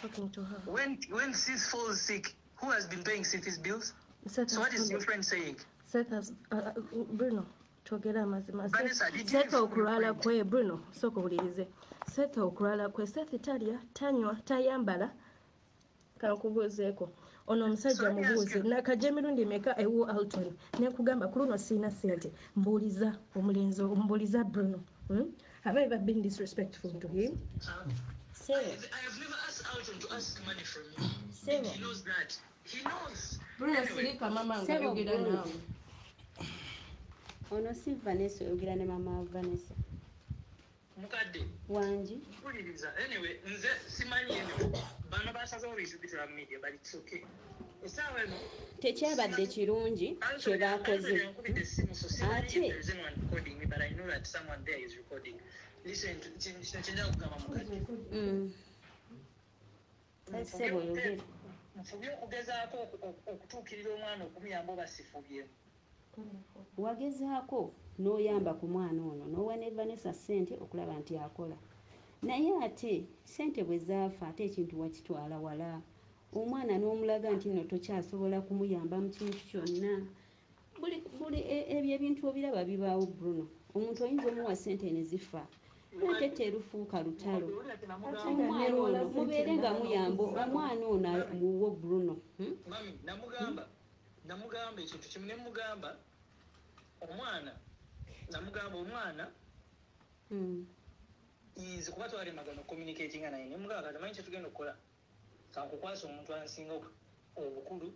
talking to her. When Seth falls sick, who has been paying Seth's bills? Seth So what is your friend saying? Seth has Bruno. Twogera amazima. Seth okulwala kwe Bruno soko ulirize. Seth okulwala kwe Seth talya tanywa tayambala kankubuzeeko. Ono omusajja mubuuze nakaje emirundi emeka ewo Alton nekugamba ku luno sina sente mbuuliza omulenzi ombuuliza Bruno. Have I ever been disrespectful to him? I have never asked Alton to ask money from him. And he knows that. He knows. Bruno sirika mama ngayogera nawe. Ono si Vanessa oyogera ne mama Vanessa. Mukadde. Wanji. Mpuliriza. Anyway, nze simanyi eno. Bano basazewo bisubitira mu media, but it's okay. Essaawa eno. Tekyabadde kirungi kye baakoze. Ate. But I know that someone there is recording. Listen to chenja kugamba mukadde. Sebo yogera. Mfubye okugezaako okutuukirira omwana okumuyamba oba sifubyemu. Wagezaako n'oyamba ku mwana ono n'owa ne Vanessa ssente okulaba nti akola. Naye ate ssente bwe zaafa ate ekintu wakitwala wala. Omwana n'omulaga nti nno tokyasobola kumuyamba mu kintu kyonna. Buli ebyo ebintu obiraba bibaawo Bruno. Omuntu oyinza omuwa ssente ne zifa. Ate terufuuka lutalo. Omwana ono mubeere nga muyamba omwana ono muwo Bruno. Mami, namugamba ekintu kimu ne mugamba omwana nze kuba twali magana communicating naye ne mugamba tamanyi kye tugenda okukola kankukwasa omuntu ansinga obukulu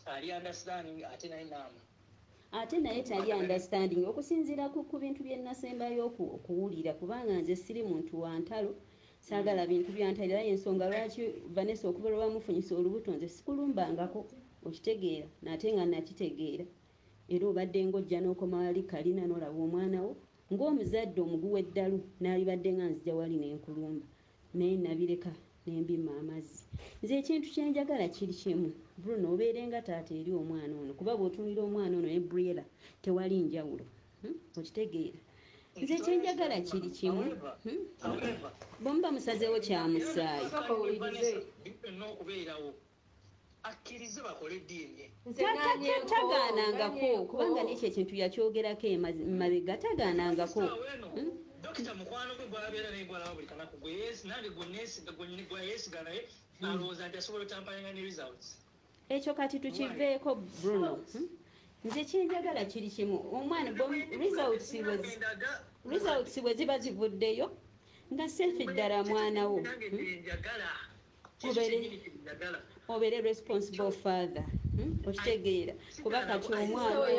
ali understanding ate naye naama ate naye tali understanding okusinziira ku bintu bye nasembayo okuwulira kubanga nze siri muntu wa ntalo saagala bintu bya ntalo era y'ensonga lwaki Vanessa okuva lwe bamufunyisa olubuto nze sikulumbangako okitegeera nate nga nakitegeera era obadde ng'ojja n'okoma wali kalina n'olaba omwana wo ng'omuzadde omuguwa eddalu n'alibadde nga nzija wali n'enkulumba naye nabireka n'embima amazzi nze ekintu kyenjagala kiri kimu Bruno obeere nga taata eri omwana ono kuba bw'otunira omwana ono ne Briella tewali njawulo okitegeera nze kyenjagala kiri kimu bw'omuba musazeewo kyamusaayi n'okubeerawo akkirize bakole DNA tagaanangako kubanga n'ekyo ekintu yakyogerako emabega tagaanangako dokita mukwano gwe gw'abeera naye gwalaba buli kanaku nange gweyeesiga naye alowooza nti asobola otampanya ne results ekyo kati tukiveeko Bruno nze kyenjagala kiri kimu omwana results bwe ziba zivuddeyo nga seefi ddala mwana wo obeere responsible father okitegeera kuba kati omwana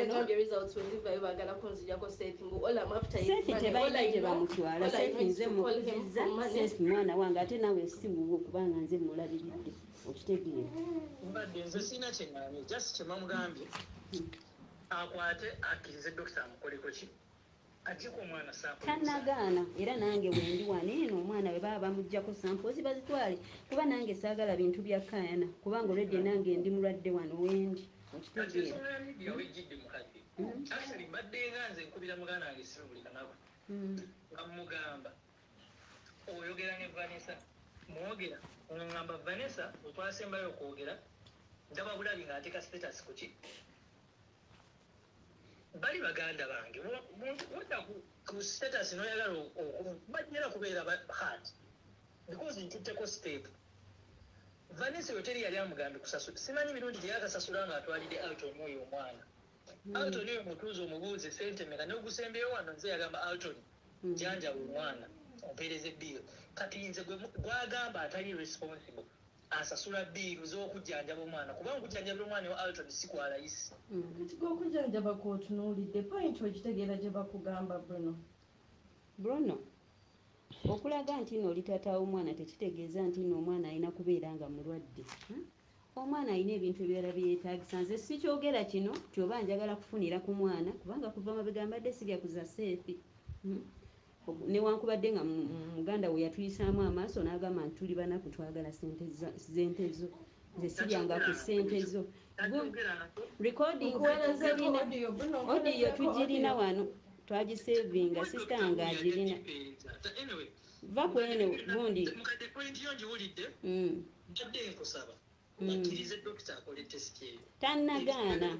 seefi tebalina gye bamutwala seefi nze mukuzizza seefi mwana wange ate nawe sibuwe kubanga nze mulabiridde okitegeera mbadde nze siina kyeŋŋambye just kyemamugambye akwate akkirize dokita amukoleko ki ajjeko omwana tanagaana era nange wendi waniino omwana we baba bamuggyako sampoozi bazitwale kuba nange saagala bintu bya kaayana kubanga olwedde nange ndi mulwadde wano wendi okitegeera mbadde nga nze nkubira muganda wange simu buli kanaku nga mugamba oyogera ne Vanessa mwogera ngamba Vanessa otwasembayo okwogera ndaba bulabi ng'ateeka status ku ki bali baganda bange wodda ku status noyagala bajjera kubeera hard because ntutteko step Vanessa yo teri yali amugambe kusasula simanyi mirundi gyeyakasasula ng'atwalidde Alton oyo omwana Alton oyo mutuuza omubuuze sente meka n'ogusembeyo wano nze yagamba Alton janja omwana ompeereza ebbiiro kati nze gwagamba atali responsible asasula bbiiru z'okujjanjaba omwana kubanga okujjanjabira omwana wa Alton si kwalayisi okujjanjaba kw'otunuulidde point okitegeera gye bakugamba Bruno okulaga nti nno oli taata w'omwana tekitegeeza nti nno omwana alina kubeera nga mulwadde omwana alina ebintu ebirala byeyeetaagisa nze si kyogera kino kyoba njagala kufunira ku mwana kubanga kuva mabega mbadde sirya kuza seefi newankubadde nga muganda we yatuyisaamu amaaso n'agamba nti tuli banaku twagala sente zo nze siryanga ku ssente zo odiyo tugirina wano twagisevinga sisita nga agirina va kwene gundi mukadde point yo njiwulidde mbadde nkusaba akkirize dokita akole test eyo tannagaana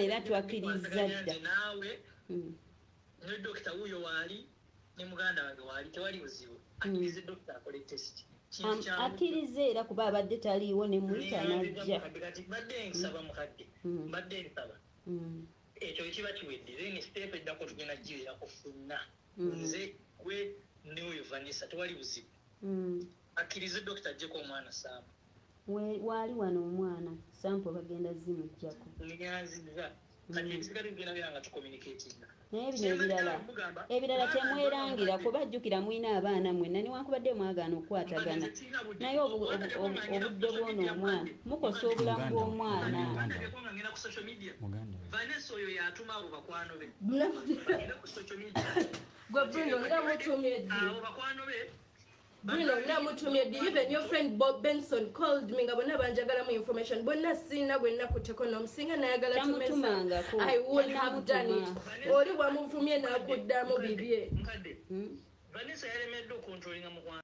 era twakkiriza dda naawe ne dokita wuuyo waali ne muganda wange waali tewali buzibu akkirize dokita akole test akkirize era kuba abadde taliiwo ne muyita najja kati mbadde nsaba mukadde mbadde nsaba ekyo ekiba kiwedde then step eddako tugenda giwerako ffenna nze gwe ne oyo Vanessa tewali buzibu akkirize dokita ajjeko omwana saamu waali wano omwana sampo bagenda zimujjako nyanziza kati ebisigale bigenda byanga tucommunicatinga naye bino ebirala temwerangira kuba ajjukira mwina abaana mwenna newankubadde mwagaana okukwatagana naye obudde bw'ono omwana mukosa obulamu bw'omwana Vanessa oyo yatuma abo bakwano be gwe Bruno nga mutumye ddi abo bakwano be Bruno nga mutumye ddi even your friend Bob Benson called me nga bonna banjagalamu information bonna sina gwe nakuteko n'omusinga nayagala tumesa I would have done it oli wamuvumye nakuddamu bibye Vanessa yalemedde okontrolinga mukwano